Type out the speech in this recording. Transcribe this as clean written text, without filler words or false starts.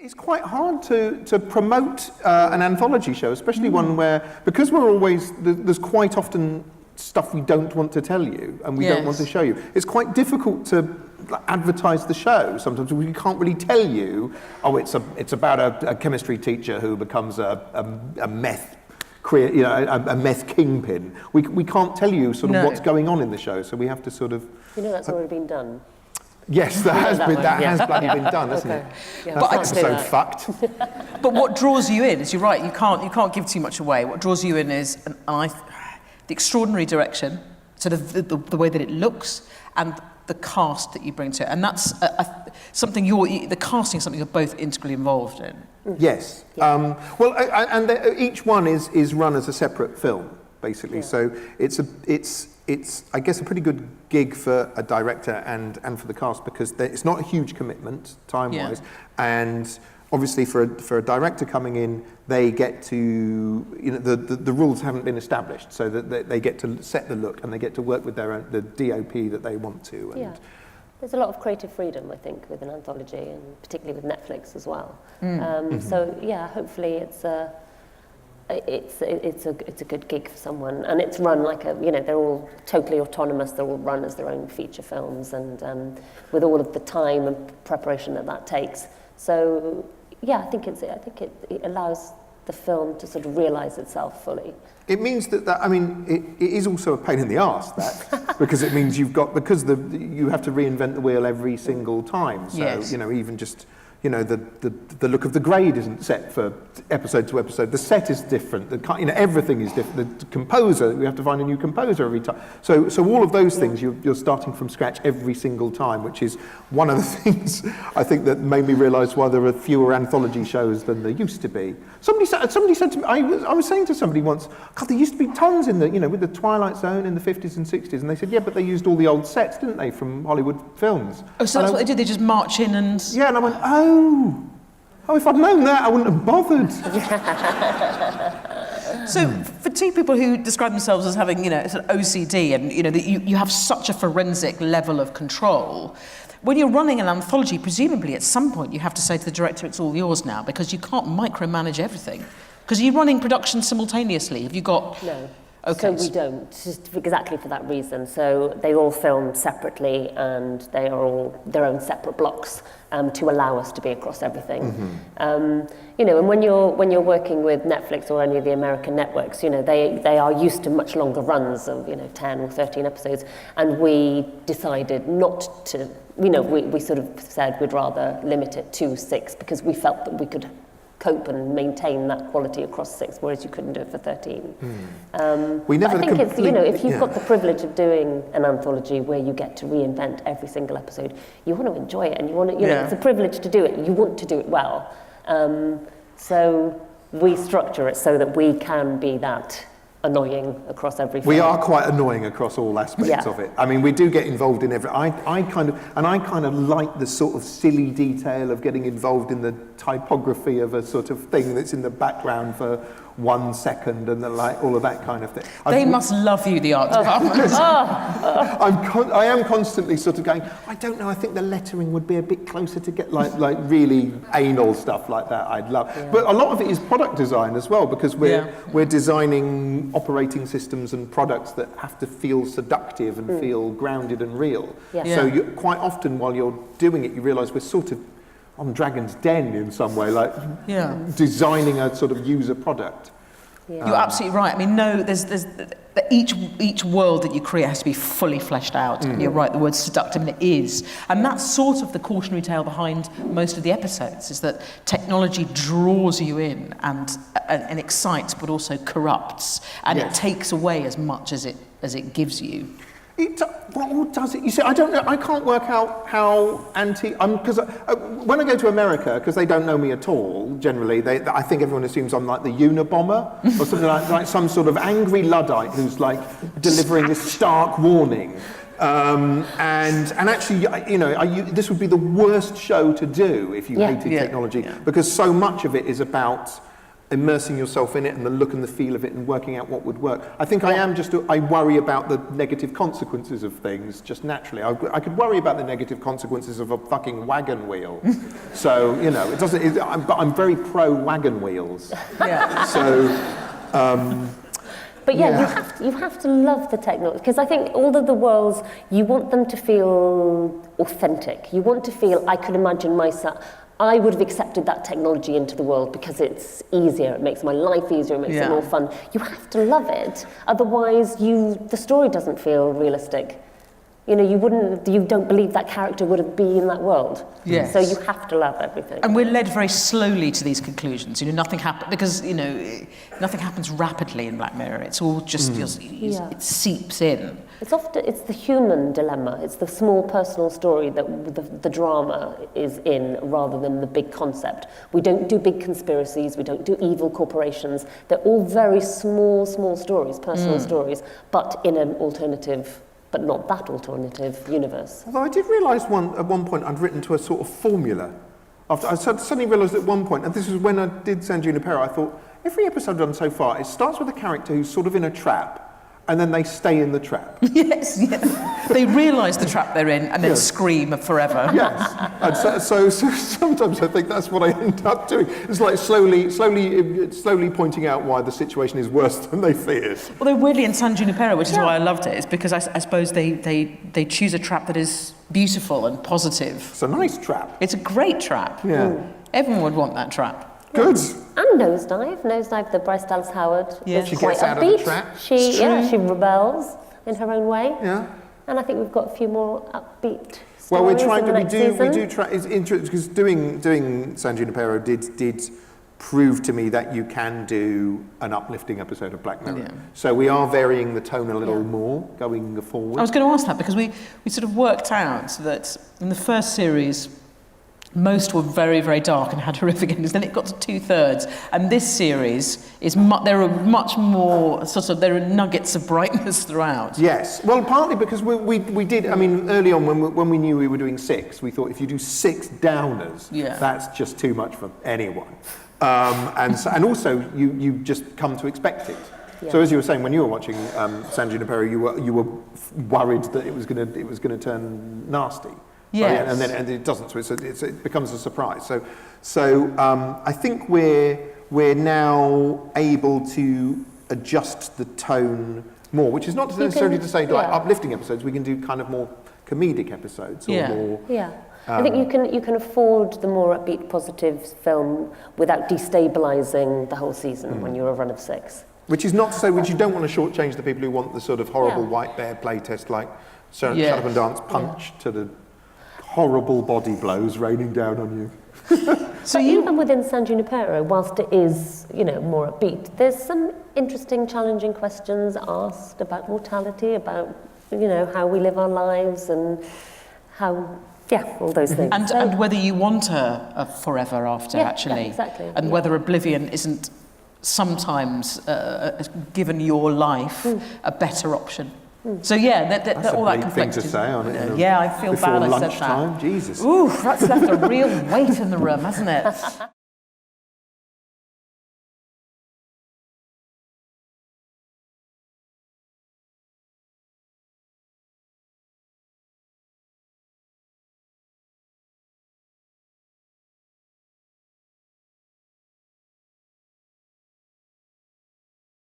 It's quite hard to promote an anthology show, especially one where, because we're always, there's quite often stuff we don't want to tell you and we don't want to show you. It's quite difficult to advertise the show. Sometimes we can't really tell you, oh, it's about a chemistry teacher who becomes a meth a meth kingpin. We can't tell you sort of what's going on in the show, so we have to sort of... that's already been done. Yes, that has bloody been done, hasn't it? Yeah. That's episode fucked. But what draws you in is, you're right, you can't give too much away. What draws you in is the extraordinary direction, sort of the way that it looks, and the cast that you bring to it. And that's something the casting is something you're both integrally involved in. Yes. Each one is run as a separate film, basically. Yeah. So it's I guess a pretty good gig for a director and for the cast, because it's not a huge commitment time-wise, and obviously for a director coming in, they get to, the rules haven't been established, so that they get to set the look and they get to work with the DOP that they want to. And there's a lot of creative freedom, I think, with an anthology, and particularly with Netflix as well. So hopefully it's a good gig for someone, and it's run like they're all totally autonomous. They're all run as their own feature films, and with all of the time and preparation that takes. So I think it allows the film to sort of realise itself fully. It means that it is also a pain in the arse, that, because it means you have to reinvent the wheel every single time. So even just. The look of the grade isn't set for episode to episode. The set is different. Everything is different. The composer, we have to find a new composer every time. So all of those things, you're starting from scratch every single time, which is one of the things I think that made me realise why there are fewer anthology shows than there used to be. Somebody said to me, I was saying to somebody once, God, there used to be tons in with the Twilight Zone in the 50s and 60s, and they said, yeah, but they used all the old sets, didn't they, from Hollywood films? Oh, so that's what they did. They just march in and. Yeah, and I went, oh, if I'd known that, I wouldn't have bothered. So, for two people who describe themselves as having, sort of OCD, and you have such a forensic level of control, when you're running an anthology, presumably at some point you have to say to the director, it's all yours now, because you can't micromanage everything. Because you're running production simultaneously. Have you got? No. Okay. So we don't, just exactly for that reason. So they all film separately, and they are all their own separate blocks to allow us to be across everything. And when you're working with Netflix or any of the American networks, they are used to much longer runs of 10 or 13 episodes, and we decided not to. We sort of said we'd rather limit it to 6, because we felt that we could cope and maintain that quality across 6, whereas you couldn't do it for 13. We never. I think it's if you've got the privilege of doing an anthology where you get to reinvent every single episode, you want to enjoy it, and you want to. It's a privilege to do it. You want to do it well. So we structure it so that we can be that annoying across every film. We are quite annoying across all aspects of it. I mean, we do get involved in every. I kind of like the sort of silly detail of getting involved in the typography of a sort of thing that's in the background for 1 second, and all of that kind of thing. They must love you, the art department. I am constantly sort of going, I don't know, I think the lettering would be a bit closer to get like really anal stuff like that I'd love. Yeah. But a lot of it is product design as well, because we're designing operating systems and products that have to feel seductive and feel grounded and real. Yeah. So quite often while you're doing it, you realise we're sort of on Dragon's Den in some way, designing a sort of user product. Yeah. You're absolutely right. I mean, there's each world that you create has to be fully fleshed out. And you're right, the word seductive, and it is. And that's sort of the cautionary tale behind most of the episodes, is that technology draws you in and excites, but also corrupts, and it takes away as much as it gives you. What does it? You see, I don't know. I can't work out how because when I go to America, because they don't know me at all. Generally, I think everyone assumes I'm like the Unabomber or something like some sort of angry Luddite who's like delivering this stark warning. And actually, this would be the worst show to do if you hated technology, because so much of it is about immersing yourself in it and the look and the feel of it and working out what would work. I think I worry about the negative consequences of things just naturally. I could worry about the negative consequences of a fucking wagon wheel. So, you know, but I'm very pro wagon wheels. Yeah. So, but you have to love the technology, because I think all of the worlds, you want them to feel authentic. You want to feel, I could imagine myself, I would have accepted that technology into the world because it's easier, it makes my life easier, it makes it more fun. You have to love it, otherwise the story doesn't feel realistic. You know, you don't believe that character would have been in that world. Yes. So you have to love everything. And we're led very slowly to these conclusions. You know, nothing happens because, you know, nothing happens rapidly in Black Mirror. It's all just, it seeps in. It's the human dilemma. It's the small personal story that the drama is in, rather than the big concept. We don't do big conspiracies. We don't do evil corporations. They're all very small stories, personal stories, but in an alternative, but not that alternative universe. Although I did realise at one point I'd written to a sort of formula. I suddenly realised at one point, and this was when I did San Junipero, I thought, every episode I've done so far, it starts with a character who's sort of in a trap, and then they stay in the trap. Yes. They realise the trap they're in and then scream forever. Yes. And so sometimes I think that's what I end up doing. It's like slowly pointing out why the situation is worse than they feared. Although weirdly in San Junipero, which is why I loved it, is because I suppose they choose a trap that is beautiful and positive. It's a nice trap. It's a great trap. Yeah. Everyone would want that trap. Good. And Nosedive, the Bryce Dallas Howard. Yes. She Quite gets out of upbeat. the trap. She rebels in her own way. Yeah. And I think we've got a few more upbeat stories. Well, we're trying in the next season. we do try. It's interesting because doing San Junipero did prove to me that you can do an uplifting episode of Black Mirror. Yeah. So we are varying the tone a little more going forward. I was going to ask that because we sort of worked out that in the first series, most were very, very dark and had horrific endings. Then it got to 2/3, and this series is there are much more there are nuggets of brightness throughout. Yes, well, partly because we did. I mean, early on when we knew we were doing 6, we thought if you do 6 downers, that's just too much for anyone. And also you just come to expect it. Yeah. So as you were saying, when you were watching San Junipero, you were worried that it was going to turn nasty. Yes. And then it doesn't, so it becomes a surprise. So I think we're now able to adjust the tone more, which is not necessarily to say like uplifting episodes. We can do kind of more comedic episodes or more. Yeah. I think you can afford the more upbeat, positive film without destabilising the whole season when you're a run of 6. Which is not to say which you don't want to shortchange the people who want the sort of horrible white bear playtest like Shut Up and Dance punch to the horrible body blows raining down on you. So even within San Junipero, whilst it is, more upbeat, there's some interesting, challenging questions asked about mortality, about, how we live our lives and how, all those things. And whether you want a forever after, actually. Yeah, exactly. And whether oblivion isn't sometimes, given your life, a better option. So that's all a that big thing to say on it. Yeah, I feel bad I said that. Before lunchtime, Jesus. Ooh, that's left a real weight in the room, hasn't it?